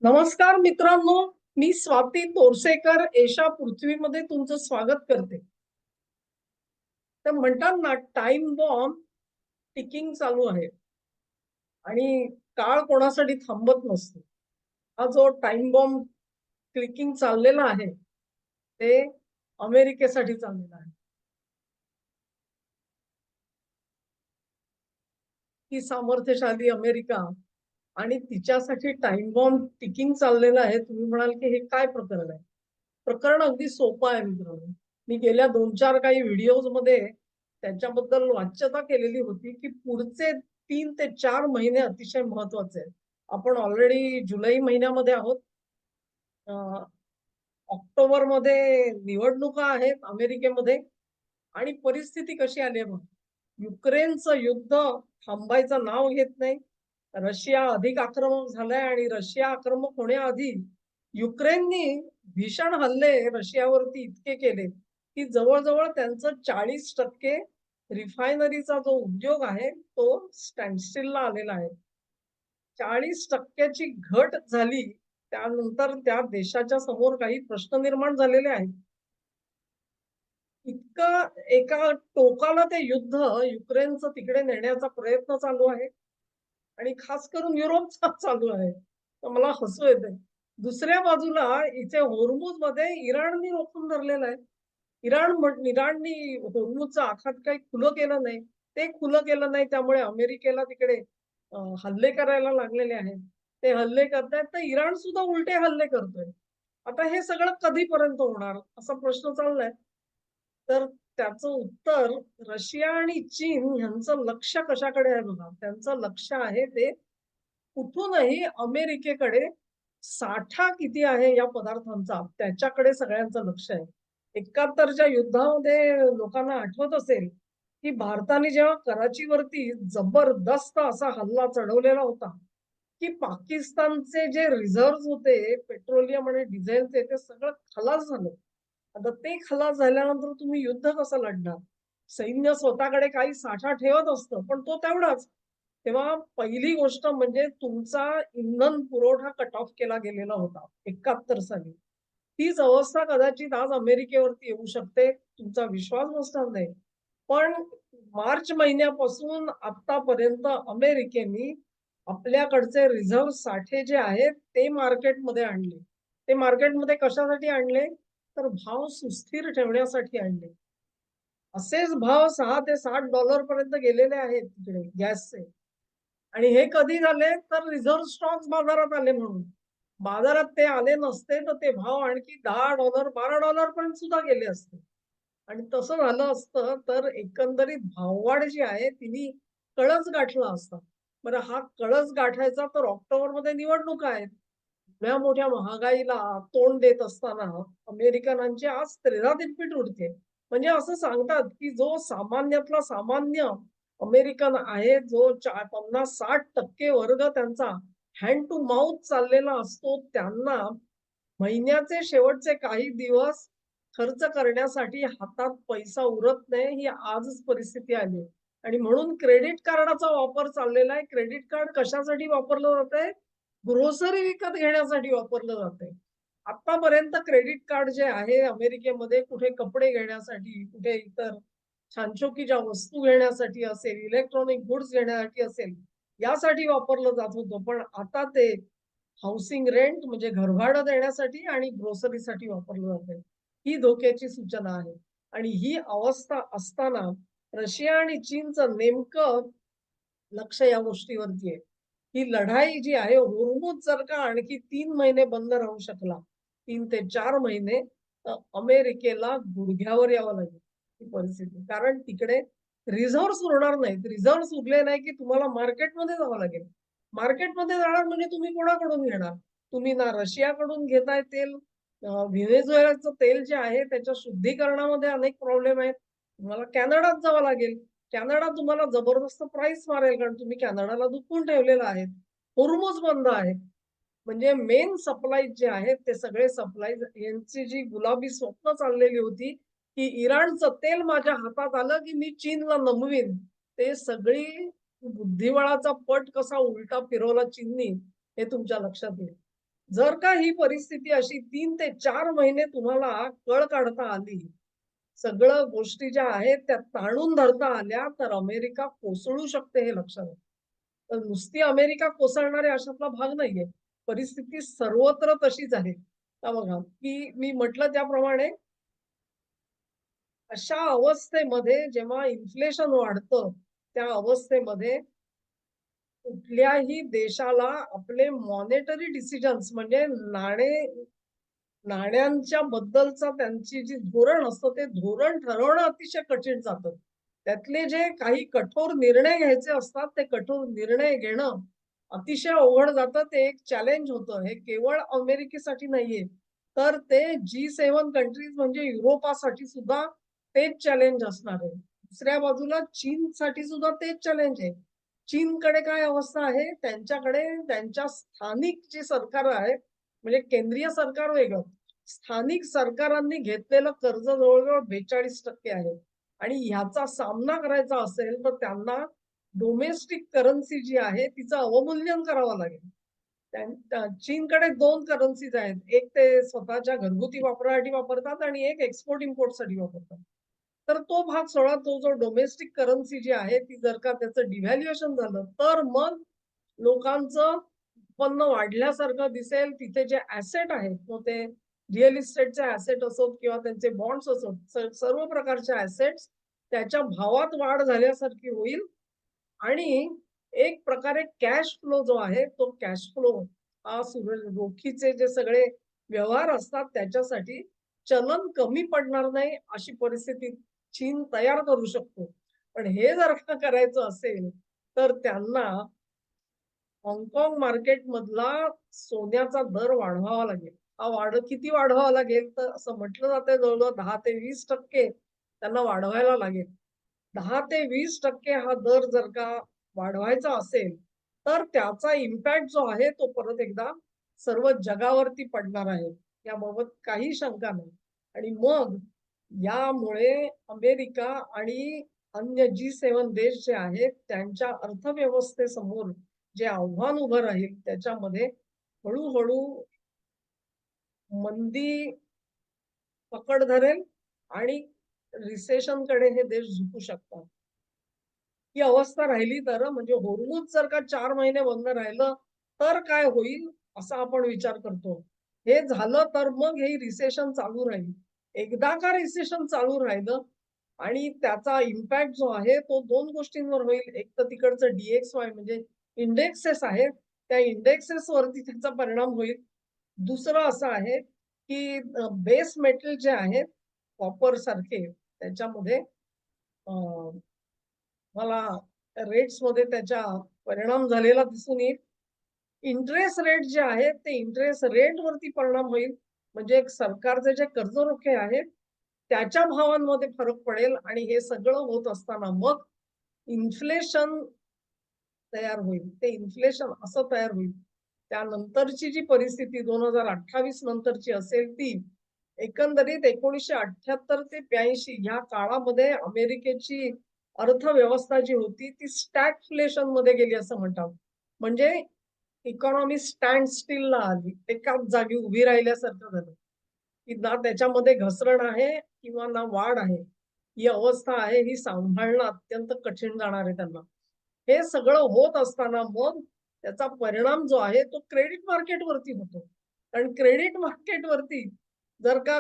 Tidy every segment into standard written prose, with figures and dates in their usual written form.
नमस्कार मित्रांनो, मी स्वाती तोरसेकर एशा पृथ्वीमध्ये तुमचं स्वागत करते. तर म्हणतात ना, टाइम बॉम्ब टिकिंग चालू आहे आणि काळ कोणासाठी थांबत नसतो. हा जो टाइम बॉम्ब क्लिकिंग चाललेला आहे, ते अमेरिकेसाठी चाललेलं आहे. ही सामर्थ्यशाली अमेरिका आणि तिच्यासाठी टाइम बॉम्ब टिकिंग चाललेलं आहे. तुम्ही म्हणाल, की हे काय प्रकरण आहे? प्रकरण अगदी सोपं आहे मित्रांनो. मी गेल्या 2-4 काही व्हिडिओजमध्ये त्याच्याबद्दल वाच्यता केलेली होती, की पुढचे 3 ते 4 महिने अतिशय महत्त्वाचे आहेत. आपण ऑलरेडी जुलै महिन्यामध्ये आहोत. अ, ऑक्टोबरमध्ये निवडणुका आहेत अमेरिकेमध्ये आणि परिस्थिती कशी आली आहे बघा. युक्रेनचं युद्ध थांबायचं नाव घेत नाही. रशिया अधिक आक्रमक झालाय आणि रशिया आक्रमक होण्याआधी युक्रेननी भीषण हल्ले रशियावरती इतके केले, की जवळ-जवळ त्यांचं 40% रिफायनरीचा जो उद्योग आहे, तो स्टँडस्टिलला आलेला आहे. 40% ची घट झाली. त्यानंतर त्या देशाच्या समोर काही प्रश्न निर्माण झालेले आहेत. इतकं एका टोकाला ते युद्ध युक्रेनचं तिकडे नेण्याचा प्रयत्न चालू आहे आणि खास करून युरोपचा चालू आहे. तर मला हसू येतंय. दुसऱ्या बाजूला इथे होर्मुझमध्ये इराणनी रोखून धरलेलं आहे. इराणनी होर्मुझचं आखात काही खुलं केलं नाही. ते खुलं केलं नाही त्यामुळे अमेरिकेला तिकडे हल्ले करायला लागलेले आहेत. ते हल्ले करतायत तर इराण सुद्धा उलटे हल्ले करतोय. आता हे सगळं कधीपर्यंत होणार असा प्रश्न चाललाय. तर त्याचं उत्तर रशिया आणि चीन ह्यांचं लक्ष कशाकडे आहे बघा. त्यांचं लक्ष आहे ते कुठूनही अमेरिकेकडे साठा किती आहे या पदार्थांचा त्याच्याकडे सगळ्यांचं लक्ष आहे. 71च्या युद्धामध्ये लोकांना आठवत असेल, की भारताने जेव्हा कराचीवरती जबरदस्त असा हल्ला चढवलेला होता, की पाकिस्तानचे जे रिझर्व्हज होते पेट्रोलियम आणि डिझेलचे ते सगळं खलास झालं. आता ते खलास झाल्यानंतर तुम्ही युद्ध कसं लढणार? सैन्य स्वतःकडे काही साठा ठेवत असतं, पण तो तेवढाच. तेव्हा पहिली गोष्ट म्हणजे तुमचा इंधन पुरवठा कट ऑफ केला गेलेला होता 71 साली. तीच अवस्था कदाचित आज अमेरिकेवरती येऊ शकते. तुमचा विश्वास बसणार नाही. पण मार्च महिन्यापासून आत्तापर्यंत अमेरिकेने आपल्याकडचे रिझर्व्ह साठे जे आहेत ते मार्केटमध्ये आणले. ते मार्केटमध्ये कशासाठी आणले? तर भाव सुस्थिर ठेवण्यासाठी आणले. असेच भाव $6 ते $7 पर्यंत गेलेले आहेत तिकडे गॅसचे. आणि हे कधी झाले? तर रिझर्व्ह स्टॉक्स बाजारात आले म्हणून. बाजारात ते आले नसते, तर ते भाव आणखी $10 $12 पर्यंत सुद्धा गेले असते. आणि तसं झालं असतं, तर एकंदरीत भाववाढ जी आहे तिने कळस गाठला असता. बरं हा कळस गाठायचा तर ऑक्टोबरमध्ये निवडणुका आहेत. एवढ्या मोठ्या महागाईला तोंड देत असताना अमेरिकनांची आज त्रेधा तिप्पट उडते. म्हणजे असं सांगतात, की जो सामान्यातला सामान्य अमेरिकन आहे, जो 50-60% वर्ग त्यांचा हँड टू माउथ चाललेला असतो, त्यांना महिन्याचे शेवटचे काही दिवस खर्च करण्यासाठी हातात पैसा उरत नाही, ही आजच परिस्थिती आली आहे. आणि म्हणून क्रेडिट कार्डाचा वापर चाललेला आहे. क्रेडिट कार्ड कशासाठी वापरलं जातंय? ग्रोसरी विकत घेण्यासाठी वापरलं जातंय. आत्तापर्यंत क्रेडिट कार्ड जे आहे अमेरिकेमध्ये कुठे कपडे घेण्यासाठी, कुठे इतर छानछोकीच्या वस्तू घेण्यासाठी असेल, इलेक्ट्रॉनिक गुड्स घेण्यासाठी असेल, यासाठी वापरलं जात होतं. पण आता ते हाउसिंग रेंट म्हणजे घरभाडं देण्यासाठी आणि ग्रोसरीसाठी वापरलं जातंय. ही धोक्याची सूचना आहे. आणि ही अवस्था असताना रशिया आणि चीनचं नेमकं लक्ष या गोष्टीवरती आहे. ही लढाई जी आहे होर्मुझ जर का आणखी 3 महिने बंद राहू शकला, 3 ते 4 महिने, तर अमेरिकेला गुडघ्यावर यावं लागेल ही परिस्थिती. कारण तिकडे रिझर्व्हज उरणार नाहीत. रिझर्व्हज उरले नाही की तुम्हाला मार्केटमध्ये जावं लागेल. मार्केटमध्ये जाणार म्हणजे तुम्ही कोणाकडून घेणार? तुम्ही ना रशियाकडून घेताय तेल, व्हेनेझुएलाचं तेल जे आहे त्याच्या शुद्धीकरणामध्ये अनेक प्रॉब्लेम आहेत. तुम्हाला कॅनडात जावं लागेल. कॅनडा तुम्हाला जबरदस्त प्राइस मारेल कारण तुम्ही कॅनडाला दुखवून ठेवलेलं आहे. होर्मुझ बंद आहे. म्हणजे मेन सप्लाय जे आहेत ते सगळे सप्लाईज यांची जी गुलाबी स्वप्न चाललेली होती, की इराणचं तेल माझ्या हातात आलं, की मी चीनला नमवीन. ते सगळी बुद्धिबळाचा पट कसा उलटा फिरवला चीननी हे तुमच्या लक्षात येईल. जर का ही परिस्थिती अशी 3 ते 4 महिने तुम्हाला कळ काढता आली, सगळं गोष्टी ज्या आहेत त्या ताणून धरता आल्या, तर अमेरिका कोसळू शकते हे लक्षात घ्या. तर नुसती अमेरिका कोसळणार आहे अशातला भाग नाहीये. परिस्थिती सर्वत्र तशीच आहे. आता बघा, की मी म्हटलं त्याप्रमाणे अशा अवस्थेमध्ये जेव्हा इन्फ्लेशन वाढतं, त्या अवस्थेमध्ये कुठल्याही देशाला आपले मॉनेटरी डिसिजन्स म्हणजे नाण्यांच्या बद्दलचा त्यांची जी धोरण असतं, ते धोरण ठरवणं अतिशय कठीण जातं. त्यातले जे काही कठोर निर्णय घ्यायचे असतात, ते कठोर निर्णय घेणं अतिशय अवघड जातं. ते एक चॅलेंज होतं. हे केवळ अमेरिकेसाठी नाहीये, तर ते G7 कंट्रीज म्हणजे युरोपासाठी सुद्धा तेच चॅलेंज असणार आहे. दुसऱ्या बाजूला चीनसाठी सुद्धा तेच चॅलेंज आहे. चीनकडे काय अवस्था आहे, त्यांच्याकडे त्यांच्या स्थानिक जी सरकार आहे, म्हणजे केंद्रीय सरकार वेगळं, स्थानिक सरकारांनी घेतलेलं कर्ज जवळ-जवळ 42% आहे आणि ह्याचा सामना करायचा असेल, तर त्यांना डोमेस्टिक करन्सी जी आहे, तिचं अवमूल्यन करावं लागेल. चीनकडे 2 करन्सीज आहेत. एक ते स्वतःच्या घरगुती वापरासाठी वापरतात आणि एक एक्सपोर्ट इम्पोर्टसाठी वापरतात. तर तो भाग सोडा, तो जो डोमेस्टिक करन्सी जी आहे, ती जर का त्याचं डिव्हॅल्युएशन झालं, तर मग लोकांचं उत्पन्न वाढल्यासारखं दिसेल. तिथे जे ॲसेट आहेत, मग ते रिअल इस्टेटचे ॲसेट असोत किंवा त्यांचे बॉन्ड्स असोत, सर्व प्रकारचे ॲसेट्स त्याच्या भावात वाढ झाल्यासारखी होईल आणि एक प्रकारे कॅश फ्लो जो आहे, तो कॅश फ्लो हा रोखीचे जे सगळे व्यवहार असतात त्याच्यासाठी चलन कमी पडणार नाही, अशी परिस्थिती चीन तयार करू शकतो. पण हे जर का करायचं असेल, तर त्यांना हाँगकाँग मार्केटमधला सोन्याचा दर वाढवावा लागेल. किती वाढवावा लागेल? तर असं म्हटलं जातंय जवळ-जवळ 10 ते 20% त्यांना वाढवायला लागेल. 10 ते 20% हा दर जर का वाढवायचा असेल, तर त्याचा इम्पॅक्ट जो आहे तो परत एकदा सर्व जगावरती पडणार आहे. याबाबत काही शंका नाही. आणि मग यामुळे अमेरिका आणि अन्य G7 देश जे आहेत, त्यांच्या अर्थव्यवस्थेसमोर जे आव्हान उभं राहील, त्याच्यामध्ये हळू मंदी पकड धरेल आणि रिसेशनकडे हे देश झुकू शकतात. ही अवस्था राहिली तर म्हणजे होर्मुझ जर का 4 महिने बंद राहिलं, तर काय होईल असा आपण विचार करतो. हे झालं तर मग हे रिसेशन चालू राहील. एकदा का रिसेशन चालू राहिलं आणि त्याचा इम्पॅक्ट जो आहे तो 2 गोष्टींवर होईल. एक तर तिकडचं DXY म्हणजे इंडेक्सेस आहेत. त्या इंडेक्सेस वरती त्याचा परिणाम होईल. दुसरं असं आहे, की बेस मेटल जे आहेत, कॉपर सारखे त्याच्यामध्ये अ, मला रेट्समध्ये त्याचा परिणाम झालेला दिसून येईल. इंटरेस्ट रेट जे आहेत, ते इंटरेस्ट रेटवरती परिणाम होईल. म्हणजे एक सरकारचे जे कर्जरोखे आहेत, त्याच्या भावांमध्ये फरक पडेल आणि हे सगळं होत असताना मग इन्फ्लेशन तयार होईल. ते इन्फ्लेशन असं तयार होईल. त्यानंतरची जी परिस्थिती 2028 नंतरची असेल ती एकंदरीत 1978 ते 82 ह्या काळामध्ये अमेरिकेची अर्थव्यवस्था जी होती ती स्टॅगफ्लेशनमध्ये गेली असं म्हणतात. म्हणजे इकॉनॉमी स्टँड स्टिलला आली. एकाच जागी उभी राहिल्यासारखं झालं, की ना त्याच्यामध्ये घसरण आहे किंवा ना वाढ आहे. ही अवस्था आहे, ही सांभाळणं अत्यंत कठीण जाणार आहे त्यांना. हे सगळं होत असताना मग त्याचा परिणाम जो आहे तो क्रेडिट मार्केटवरती होतो. कारण क्रेडिट मार्केटवरती जर का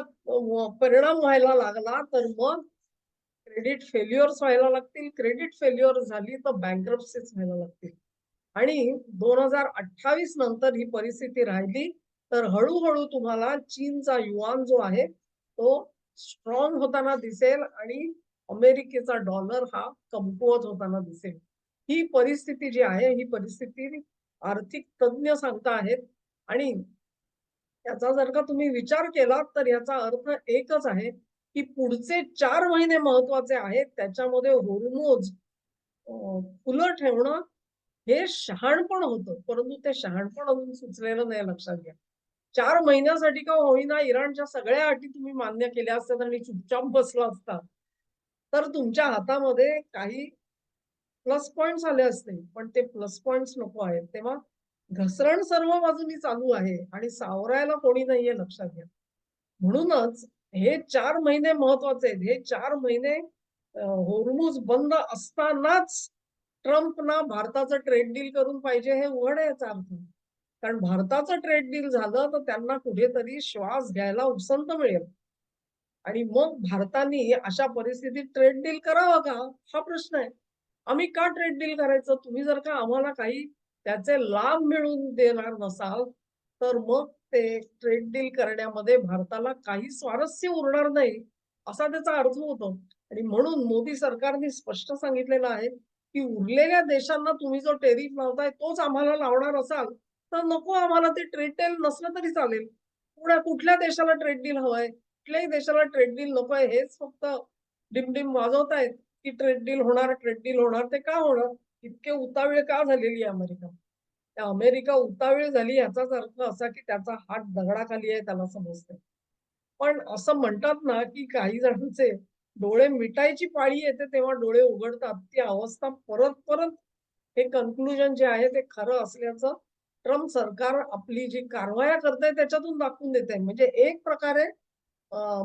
परिणाम व्हायला लागला, तर मग क्रेडिट फेल्युअर्स व्हायला लागतील. क्रेडिट फेल्युअर झाली तर बँक्रप्सीज व्हायला लागतील. आणि 2028 नंतर ही परिस्थिती राहिली, तर हळू तुम्हाला चीनचा युआन जो आहे, तो स्ट्राँग होताना दिसेल आणि अमेरिकेचा डॉलर हा कमकुवत होताना दिसेल. ही परिस्थिती जी आहे, ही परिस्थिती आर्थिक तज्ञ सांगता आहेत आणि याचा जर का तुम्ही विचार केला, तर याचा अर्थ एकच आहे, की पुढचे 4 महिने महत्त्वाचे आहेत. त्याच्यामध्ये होर्मुझ खुलं ठेवणं हे शहाणपण होतं. परंतु ते शहाणपण अजून सुचलेलं नाही लक्षात घ्या. 4 महिन्यासाठी का होईना इराणच्या सगळ्या अटी तुम्ही मान्य केल्या असत्यात आणि चुपचाप बसला असता, तर तुमच्या हातामध्ये काही प्लस पॉइंट्स आले असते. पण ते प्लस पॉइंट्स नको आहेत. तेव्हा घसरण सर्व बाजूनी चालू आहे आणि सावरायला कोणी नाहीये लक्षात घ्या. म्हणूनच हे 4 महिने महत्वाचे आहेत. हे 4 महिने होर्मुझ बंद असतानाच ट्रम्पना भारताचं ट्रेड डील करून पाहिजे हे उघड आहे याचा अर्थ. कारण भारताचं ट्रेड डील झालं तर त्यांना कुठेतरी श्वास घ्यायला उसंत मिळेल. आणि मग भारताने अशा परिस्थितीत ट्रेड डील करावं का? हा प्रश्न आहे. आम्ही का ट्रेड डील करायचं? तुम्ही जर का आम्हाला काही त्याचे लाभ मिळवून देणार नसाल, तर मग ते ट्रेड डील करण्यामध्ये भारताला काही स्वारस्य उरणार नाही, असा त्याचा अर्थ होतो. आणि म्हणून मोदी सरकारने स्पष्ट सांगितलेलं आहे, की उरलेल्या देशांना तुम्ही जो टेरिफ लावताय तोच आम्हाला लावणार असाल, तर नको आम्हाला ते ट्रेड डील नसलं तरी चालेल. कुठल्या देशाला ट्रेड डील हवंय? कुठल्याही देशाला ट्रेड डील नकोय. हेच फक्त डिम-डिम वाजवतायत, की ट्रेड डील होणार, ट्रेड डील होणार. ते का होणार? इतके उतावीळ का झालेली आहे अमेरिका? त्या अमेरिका उतावीळ झाली याचाच अर्थ असा, की त्याचा हात दगडाखाली आहे त्याला समजतंय. पण असं म्हणतात ना, की काही जणांचे डोळे मिटायची पाळी येते तेव्हा डोळे उघडतात. ती अवस्था परत-परत हे कन्क्लुजन जे आहे ते खरं असल्याचं ट्रम्प सरकार आपली जी कारवाया करतंय त्याच्यातून दाखवून देतंय. म्हणजे एक प्रकारे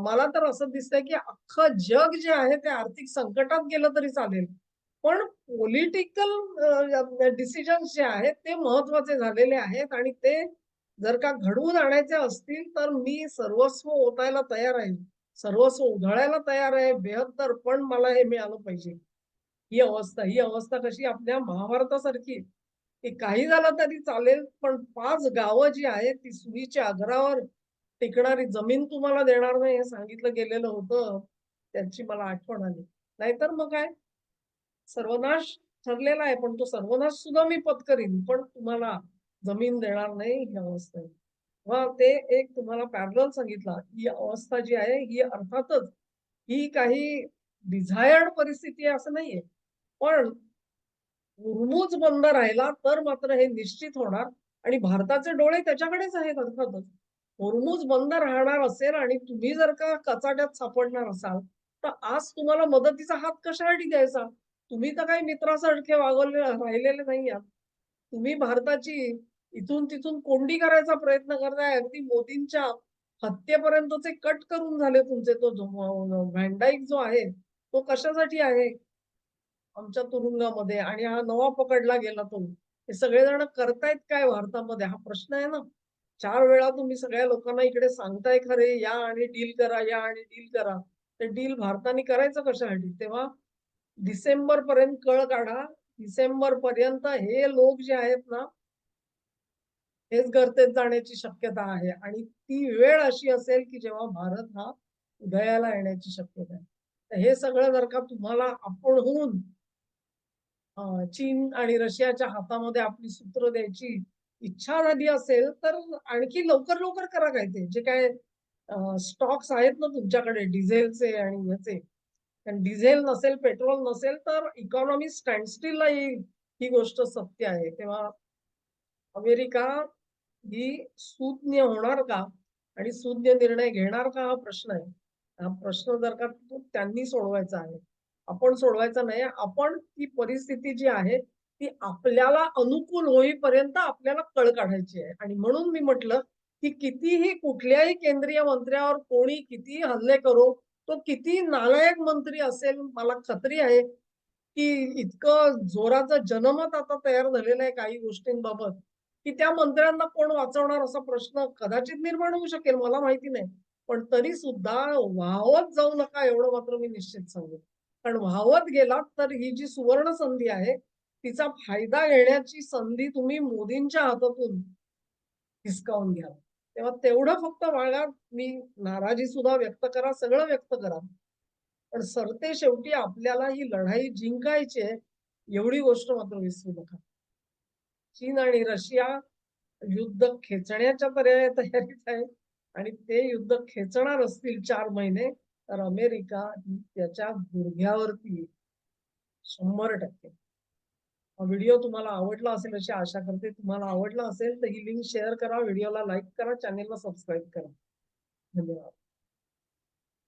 मला तर असं दिसतंय, की अख्खं जग जे आहे ते आर्थिक संकटात गेलं तरी चालेल. पण पॉलिटिकल डिसिजन्स जे आहेत ते महत्वाचे झालेले आहेत आणि ते जर का घडवून आणायचे असतील, तर मी सर्वस्व ओतायला तयार आहे. सर्वस्व उधळायला तयार आहे. बेहत्तर पण मला हे मिळालं पाहिजे. ही अवस्था कशी आपल्या महाभारतासारखी, की काही झालं तरी चालेल, पण 5 गावं जी आहेत ती सुईच्या अग्रावर टिकणारी जमीन तुम्हाला देणार नाही हे सांगितलं गेलेलं होतं. त्याची मला आठवण आली. नाहीतर मग काय सर्वनाश ठरलेला आहे, पण तो सर्वनाश सुद्धा मी पत्करीन, पण तुम्हाला जमीन देणार नाही ही अवस्था आहे. मग ते एक तुम्हाला पॅरलल सांगितला. ही अवस्था जी आहे, ही अर्थातच ही काही डिझायर्ड परिस्थिती आहे असं नाहीये. पण हुर्मुझ बंद राहिला तर मात्र हे निश्चित होणार आणि भारताचे डोळे त्याच्याकडेच आहेत अर्थातच. हुर्मुझ बंद राहणार असेल आणि तुम्ही जर का कचाट्यात सापडणार असाल, तर आज तुम्हाला मदतीचा हात कशासाठी द्यायचा? तुम्ही तर काही मित्रासारखे वागवले राहिलेले नाही आहात. तुम्ही भारताची इथून-तिथून कोंडी करायचा प्रयत्न करताय. अगदी मोदींच्या हत्येपर्यंतचे कट करून झाले तुमचे. तो जो व्हॅन डायक जो आहे, तो कशासाठी आहे? आमच्या तुरुंगामध्ये आणि हा नवा पकडला गेला तो. हे सगळेजण करतायत काय भारतामध्ये हा प्रश्न आहे ना. 4 वेळा तुम्ही सगळ्या लोकांना इकडे सांगताय खरे, या आणि डील करा, या आणि डील करा. ते डील भारताने करायचं कशासाठी? तेव्हा डिसेंबरपर्यंत कळ काढा. डिसेंबरपर्यंत हे लोक जे आहेत ना, हेच गर्तेत जाण्याची शक्यता आहे आणि ती वेळ अशी असेल, की जेव्हा भारत हा उदयाला येण्याची शक्यता आहे. तर हे सगळं जर का तुम्हाला आपणहून चीन आणि रशियाच्या हातामध्ये आपली सूत्र द्यायची इच्छा झाली असेल, तर आणखी लवकर-लवकर करा काय ते. जे काय स्टॉक्स आहेत ना तुमच्याकडे डिझेलचे आणि ह्याचे. कारण डिझेल नसेल, पेट्रोल नसेल, तर इकॉनॉमी स्टँडस्टिलला येईल. ही गोष्ट सत्य आहे. तेव्हा अमेरिका ही सुज्ञ होणार का? आणि सुज्ञ निर्णय घेणार का? हा प्रश्न आहे. हा प्रश्न जर का तो त्यांनी सोडवायचा आहे. आपण सोडवायचा नाही. आपण ती परिस्थिती जी आहे, ती आपल्याला अनुकूल होईपर्यंत आपल्याला कळ काढायची आहे. आणि म्हणून मी म्हटलं, की कितीही कुठल्याही केंद्रीय मंत्र्यावर कोणी कितीही हल्ले करो, तो किती नालायक मंत्री असेल, मला खात्री आहे, की इतकं जोराचं जनमत आता तयार झालेलं आहे काही गोष्टींबाबत, की त्या मंत्र्यांना कोण वाचवणार असा प्रश्न कदाचित निर्माण होऊ शकेल, मला माहिती नाही. पण तरी सुद्धा वाहवत जाऊ नका एवढं मात्र मी निश्चित सांगेन. कारण वाहवत गेलात तर ही जी सुवर्ण संधी आहे, तिचा फायदा घेण्याची संधी तुम्ही मोदींच्या हातातून हिसकावून घ्याल. तेव्हा तेवढं फक्त बाळगा. मी नाराजी सुद्धा व्यक्त करा, सगळं व्यक्त करा. पण सरते शेवटी आपल्याला ही लढाई जिंकायची आहे, एवढी गोष्ट मात्र विसरू नका. चीन आणि रशिया युद्ध खेचण्याच्या तयारीत आहे आणि ते युद्ध खेचणार असतील 4 महिने, तर अमेरिका ही त्याच्या गुडघ्यावरती येईल. 100%. हा व्हिडिओ तुम्हाला आवडला असेल अशी आशा करते. तुम्हाला आवडला असेल तर ही लिंक शेअर करा, व्हिडिओला लाईक करा, चॅनेलला सबस्क्राईब करा. धन्यवाद.